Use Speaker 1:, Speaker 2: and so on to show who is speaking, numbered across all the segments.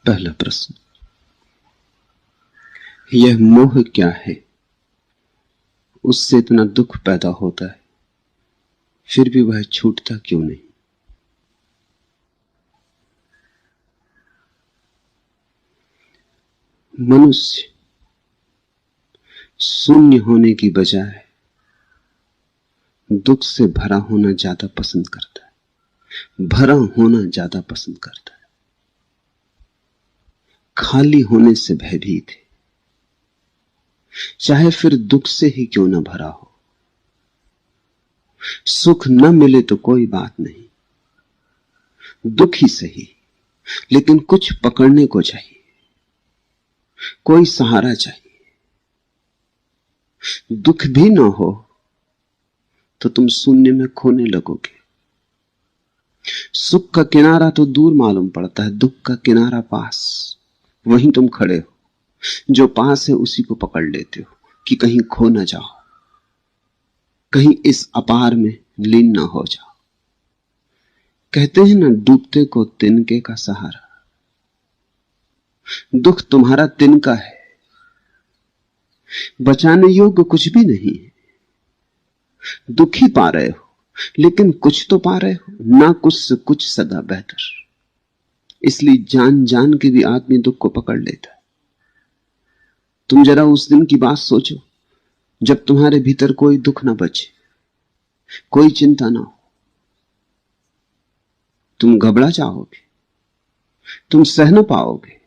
Speaker 1: पहला प्रश्न, यह मोह क्या है? उससे इतना दुख पैदा होता है, फिर भी वह छूटता क्यों नहीं? मनुष्य शून्य होने की बजाय दुख से भरा होना ज्यादा पसंद करता है, भरा होना ज्यादा पसंद करता है, खाली होने से भयभीत है, चाहे फिर दुख से ही क्यों न भरा हो। सुख न मिले तो कोई बात नहीं, दुख ही सही, लेकिन कुछ पकड़ने को चाहिए, कोई सहारा चाहिए। दुख भी ना हो तो तुम शून्य में खोने लगोगे। सुख का किनारा तो दूर मालूम पड़ता है, दुख का किनारा पास, वहीं तुम खड़े हो, जो पास है उसी को पकड़ लेते हो कि कहीं खो ना जाओ, कहीं इस अपार में लीन ना हो जाओ। कहते हैं ना, डूबते को तिनके का सहारा। दुख तुम्हारा तिनका है, बचाने योग्य कुछ भी नहीं है। दुख ही पा रहे हो, लेकिन कुछ तो पा रहे हो ना, कुछ से कुछ सदा बेहतर। इसलिए जान जान के भी आदमी दुख को पकड़ लेता है। तुम जरा उस दिन की बात सोचो जब तुम्हारे भीतर कोई दुख ना बचे, कोई चिंता ना हो। तुम घबरा जाओगे, तुम सह न पाओगे,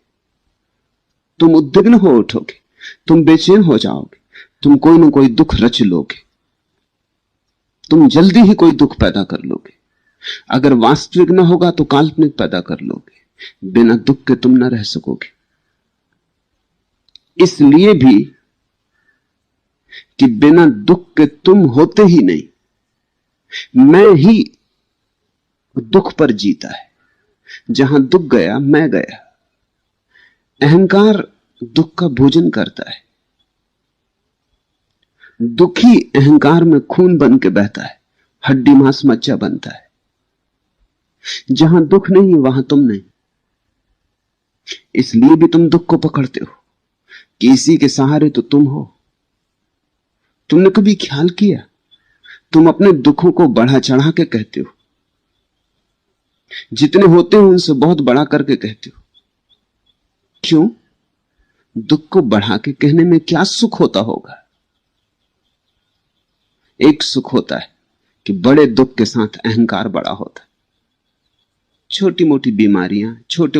Speaker 1: तुम उद्विग्न हो उठोगे, तुम बेचैन हो जाओगे, तुम कोई ना कोई दुख रच लोगे, तुम जल्दी ही कोई दुख पैदा कर लोगे। अगर वास्तविक ना होगा तो काल्पनिक पैदा कर लोगे। बिना दुख के तुम ना रह सकोगे। इसलिए भी कि बिना दुख के तुम होते ही नहीं। मैं ही दुख पर जीता है, जहां दुख गया मैं गया। अहंकार दुख का भोजन करता है, दुखी अहंकार में खून बन के बहता है, हड्डी मांस मज्जा बनता है। जहां दुख नहीं वहां तुम नहीं। इसलिए भी तुम दुख को पकड़ते हो कि इसी के सहारे तो तुम हो। तुमने कभी ख्याल किया, तुम अपने दुखों को बढ़ा चढ़ा के कहते हो, जितने होते हो उनसे बहुत बड़ा करके कहते हो। क्यों? दुख को बढ़ा के कहने में क्या सुख होता होगा? एक सुख होता है कि बड़े दुख के साथ अहंकार बड़ा होता है। छोटी मोटी बीमारियां, छोटे